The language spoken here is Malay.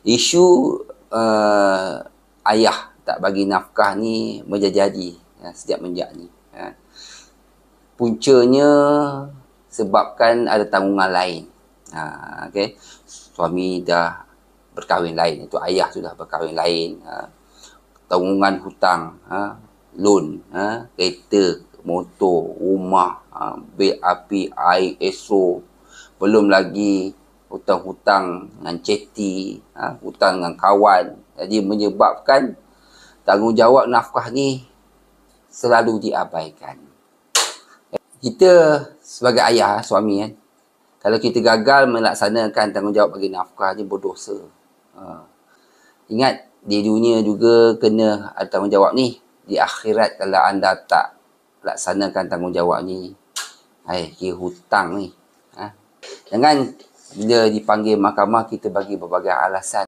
Isu ayah tak bagi nafkah ni menjadi sejak menjak ni. Puncanya sebabkan ada tanggungan lain. Okay. Suami dah berkahwin lain, itu ayah sudah berkahwin lain. Tanggungan hutang, loan, kereta, motor, rumah, bil api, air, esok. Belum lagi hutang-hutang dengan ceti, hutang dengan kawan. Jadi menyebabkan tanggungjawab nafkah ni selalu diabaikan. Kita sebagai ayah, suami kan, kalau kita gagal melaksanakan tanggungjawab bagi nafkah ni berdosa. Ingat, di dunia juga kena ada tanggungjawab ni. Di akhirat kalau anda tak laksanakan tanggungjawab ni, kira hutang ni. Jangan bila dipanggil mahkamah kita bagi berbagai alasan.